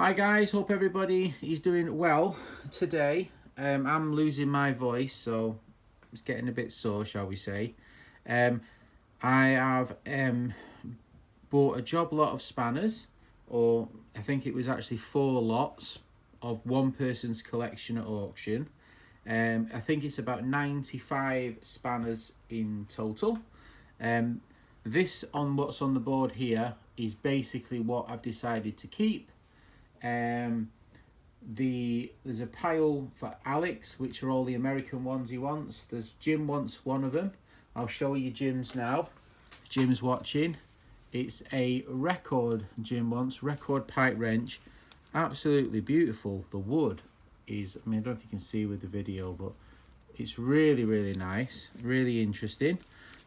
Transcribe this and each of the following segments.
Hi guys, hope everybody is doing well today. I'm losing my voice, so it's getting a bit sore, shall we say. I have bought a job lot of spanners, or I think it was actually 4 lots of one person's collection at auction. I think it's about 95 spanners in total. This on what's on the board here is basically what I've decided to keep. There's a pile for Alex, which are all the American ones he wants. Jim wants one of them. I'll show you Jim's now. Jim's watching. It's a record Jim wants, record pipe wrench. Absolutely beautiful. The wood is, I don't know if you can see with the video, but it's really, really nice, really interesting.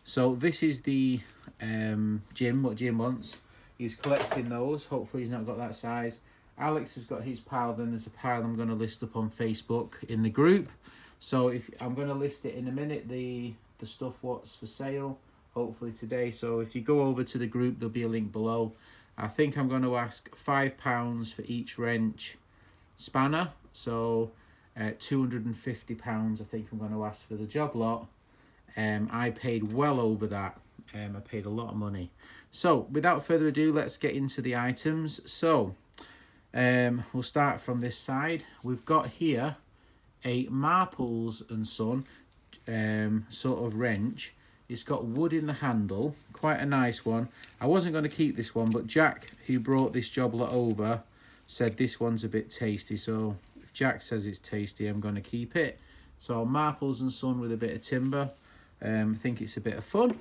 So this is the what Jim wants. He's collecting those. Hopefully he's not got that size. Alex has got his pile. Then there's a pile I'm going to list up on Facebook in the group. So if I'm going to list it in a minute, the stuff what's for sale, hopefully today. So if you go over to the group, there'll be a link below. I think I'm going to ask £5 for each wrench spanner. So £250 I think I'm going to ask for the job lot. I paid well over that. I paid a lot of money. So without further ado, let's get into the items. So we'll start from this side. We've got here a Marples and Son sort of wrench. It's got wood in the handle, quite a nice one. I wasn't going to keep this one, but Jack, who brought this job lot over, said this one's a bit tasty. So if Jack says it's tasty, I'm going to keep it. So Marples and Son with a bit of timber. I think it's a bit of fun.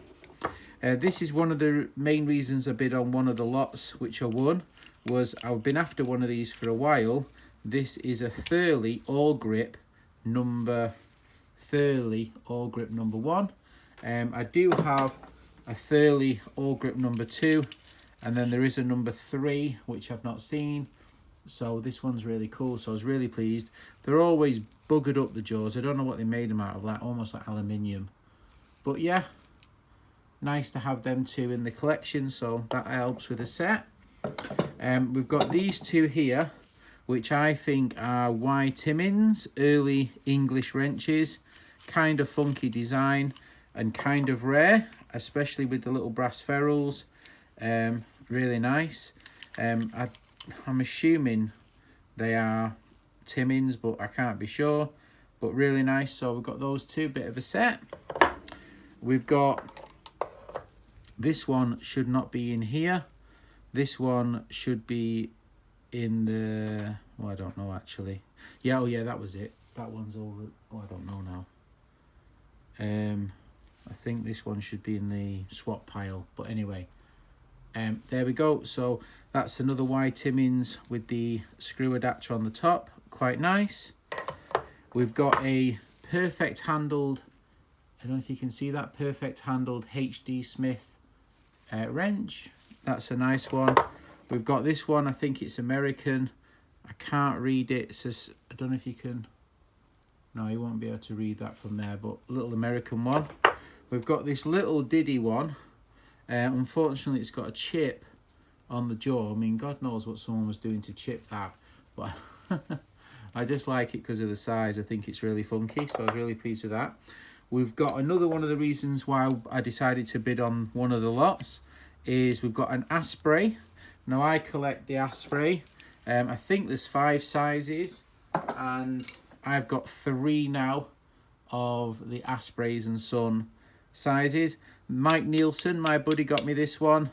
This is one of the main reasons I bid on one of the lots which I won. I've been after one of these for a while. This is a Thurley all grip number 1. I do have a Thurley all grip number 2, and then there is a number 3 which I've not seen. So this one's really cool. So I was really pleased. They're always buggered up, the jaws. I don't know what they made them out of, like almost like aluminium. But yeah, nice to have them two in the collection. So that helps with the set. We've got these two here, which I think are Y. Timmins early English wrenches. Kind of funky design and kind of rare, especially with the little brass ferrules. Really nice. I'm assuming they are Timmins, but I can't be sure. But really nice. So we've got those two, bit of a set. We've got this one, should not be in here. This one should be in the, I don't know actually. Yeah, oh yeah, that was it. That one's over. I don't know now. I think this one should be in the swap pile. But anyway, there we go. So that's another Y. Timmins with the screw adapter on the top. Quite nice. We've got a perfect handled, I don't know if you can see that, perfect handled HD Smith wrench. That's a nice one. We've got this one, I think it's American. I can't read it. It says, I don't know if you can, no, you won't be able to read that from there, but a little American one. We've got this little Diddy one. Unfortunately, it's got a chip on the jaw. God knows what someone was doing to chip that, but I just like it because of the size. I think it's really funky, so I was really pleased with that. We've got another one of the reasons why I decided to bid on one of the lots is we've got an Asprey. Now I collect the Asprey. I think there's 5 sizes, and I've got 3 now of the Aspreys and Son sizes. Mike Nielsen, my buddy, got me this one.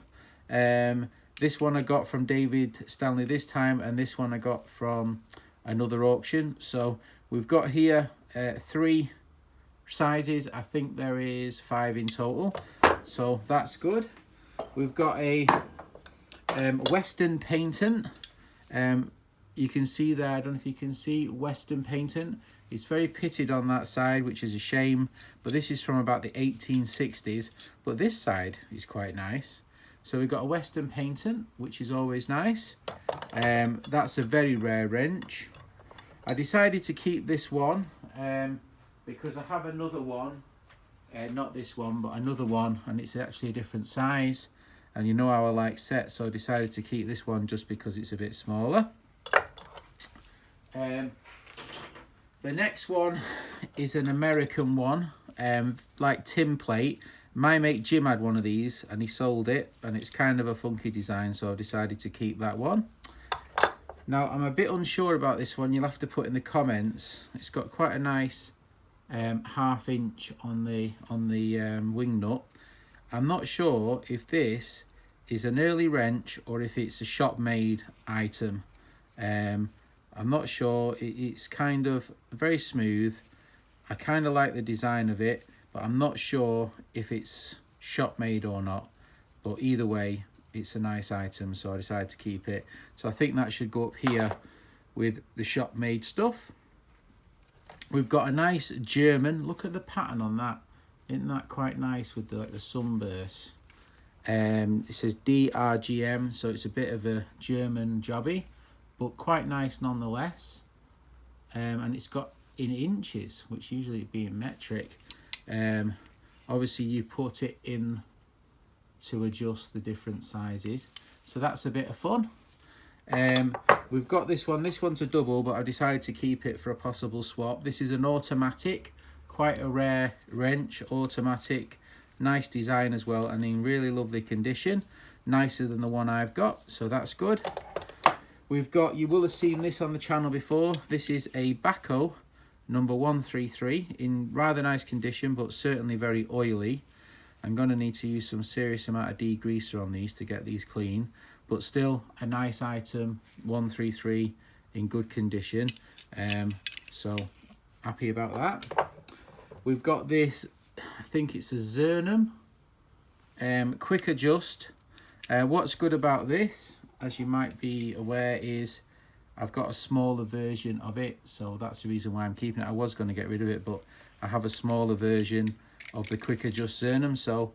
This one I got from David Stanley this time, and this one I got from another auction. So we've got here 3 sizes. I think there is 5 in total, so that's good. We've got a Western Patent. You can see there, I don't know if you can see, Western Patent. It's very pitted on that side, which is a shame, but this is from about the 1860s. But this side is quite nice. So we've got a Western Patent, which is always nice. That's a very rare wrench. I decided to keep this one because I have another one. Not this one, but another one, and it's actually a different size, and you know how I like sets, so I decided to keep this one just because it's a bit smaller. The next one is an American one, like tin plate. My mate Jim had one of these and he sold it, and it's kind of a funky design, so I decided to keep that one. Now I'm a bit unsure about this one. You'll have to put in the comments. It's got quite a nice 1/2 inch on the wing nut. I'm not sure if this is an early wrench or if it's a shop made item. I'm not sure. It's kind of very smooth. I kind of like the design of it, but I'm not sure if it's shop made or not. But either way, it's a nice item, so I decided to keep it. So I think that should go up here with the shop made stuff. We've got a nice German. Look at the pattern on that. Isn't that quite nice with the sunburst? It says DRGM, so it's a bit of a German jobby, but quite nice nonetheless. And it's got in inches, which usually would be in metric. Obviously you put it in to adjust the different sizes, so that's a bit of fun. We've got this one's a double, but I decided to keep it for a possible swap. This is an automatic, quite a rare wrench, automatic, nice design as well, and in really lovely condition, nicer than the one I've got, so that's good. We've got, you will have seen this on the channel before, this is a Baco number 133 in rather nice condition, but certainly very oily. I'm going to need to use some serious amount of degreaser on these to get these clean, but still a nice item, 133 in good condition. So happy about that. We've got this, I think it's a Zernum, quick adjust. What's good about this, as you might be aware, is I've got a smaller version of it, so that's the reason why I'm keeping it. I was going to get rid of it, but I have a smaller version of the quick adjust Zernum, so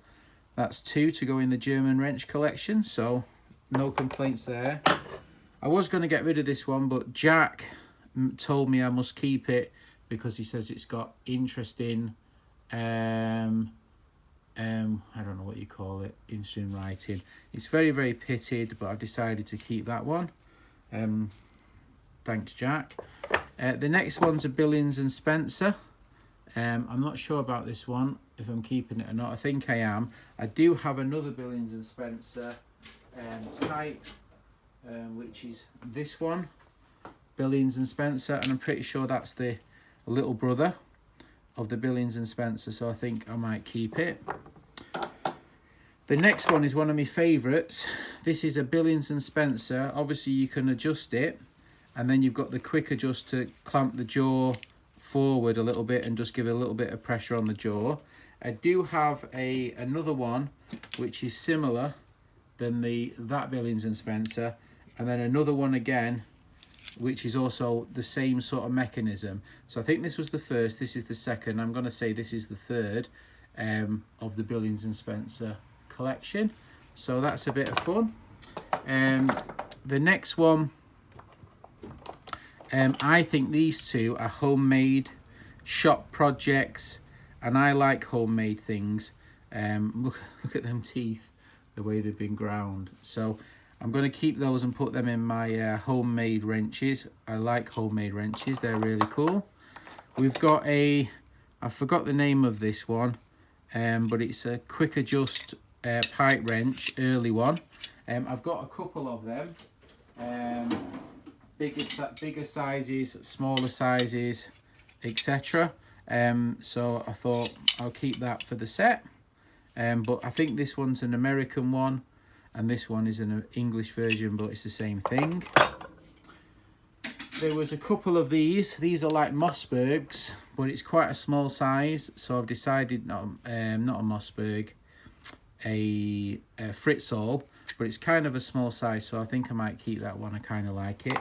that's 2 to go in the German wrench collection, so no complaints there. I was going to get rid of this one, but Jack told me I must keep it because he says it's got interesting I don't know what you call it, interesting writing. It's very, very pitted, but I've decided to keep that one. Thanks, Jack. The next one's a Billings and Spencer. I'm not sure about this one, if I'm keeping it or not. I think I am. I do have another Billings and Spencer type, which is this one, Billings and Spencer, and I'm pretty sure that's the little brother of the Billings and Spencer, so I think I might keep it. The next one is one of my favourites. This is a Billings and Spencer. Obviously you can adjust it, and then you've got the quick adjust to clamp the jaw forward a little bit and just give it a little bit of pressure on the jaw. I do have another one which is similar than that Billings and Spencer, and then another one again which is also the same sort of mechanism. So I think this was the first, this is the second, I'm going to say this is the third of the Billings and Spencer collection, so that's a bit of fun. The next one, I think these two are homemade shop projects, and I like homemade things. Look at them teeth, the way they've been ground. So I'm going to keep those and put them in my homemade wrenches. I like homemade wrenches, they're really cool. We've got I forgot the name of this one, but it's a quick adjust pipe wrench, early one. I've got a couple of them, bigger sizes, smaller sizes, etc. So I thought I'll keep that for the set. But I think this one's an American one, and this one is an English version, but it's the same thing. There was a couple of these are like Mossbergs, but it's quite a small size, so I've decided not a Mossberg, a Fritzl, but it's kind of a small size, so I think I might keep that one. I kind of like it.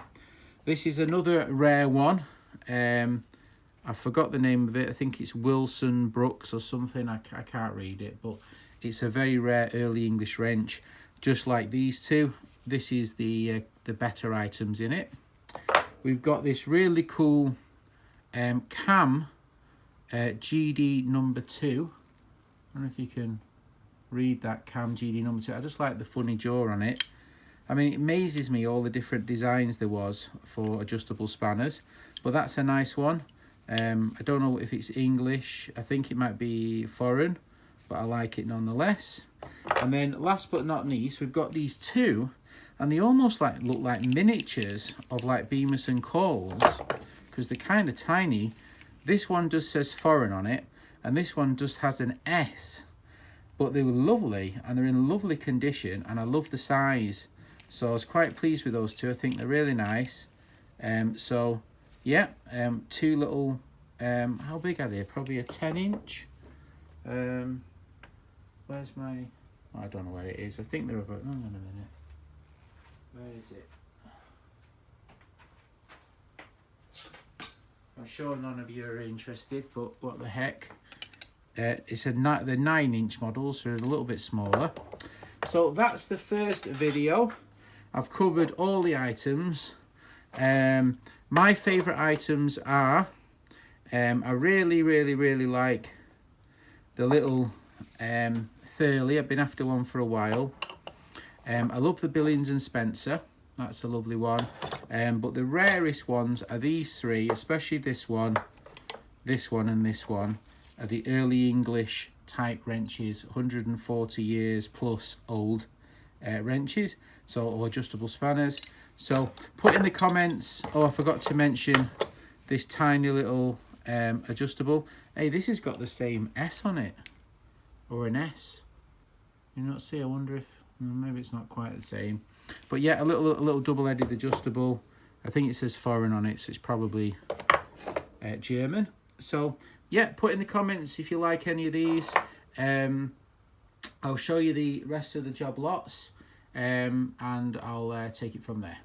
This is another rare one. I forgot the name of it. I think it's Wilson Brooks or something. I can't read it, but it's a very rare early English wrench, just like these two. This is the better items in it. We've got this really cool cam GD number 2. I don't know if you can read that, cam GD number 2. I just like the funny jaw on it. I mean, it amazes me all the different designs there was for adjustable spanners, but that's a nice one. I don't know if it's English. I think it might be foreign, but I like it nonetheless. And then last but not least, we've got these two, and they almost like look like miniatures of like Bemis and Coles, because they're kind of tiny. This one just says foreign on it, and this one just has an S. But they were lovely, and they're in lovely condition, and I love the size. So I was quite pleased with those two. I think they're really nice. So yeah, two little, how big are they? Probably a 10-inch. Where's my, I don't know where it is. I think they're about, hang on a minute. Where is it? I'm sure none of you are interested, but what the heck. It's they're 9-inch models, so they're a little bit smaller. So that's the first video. I've covered all the items. My favourite items are, I really like the little Thurley. I've been after one for a while. I love the Billings and Spencer. That's a lovely one. But the rarest ones are these three, especially this one, and this one, are the early English type wrenches, 140 years plus old wrenches, or adjustable spanners. So put in the comments. Oh, I forgot to mention this tiny little adjustable. Hey, this has got the same S on it, or an S. You not see? I wonder if maybe it's not quite the same. But yeah, a little double-headed adjustable. I think it says foreign on it, so it's probably German. So yeah, put in the comments if you like any of these. I'll show you the rest of the job lots, and I'll take it from there.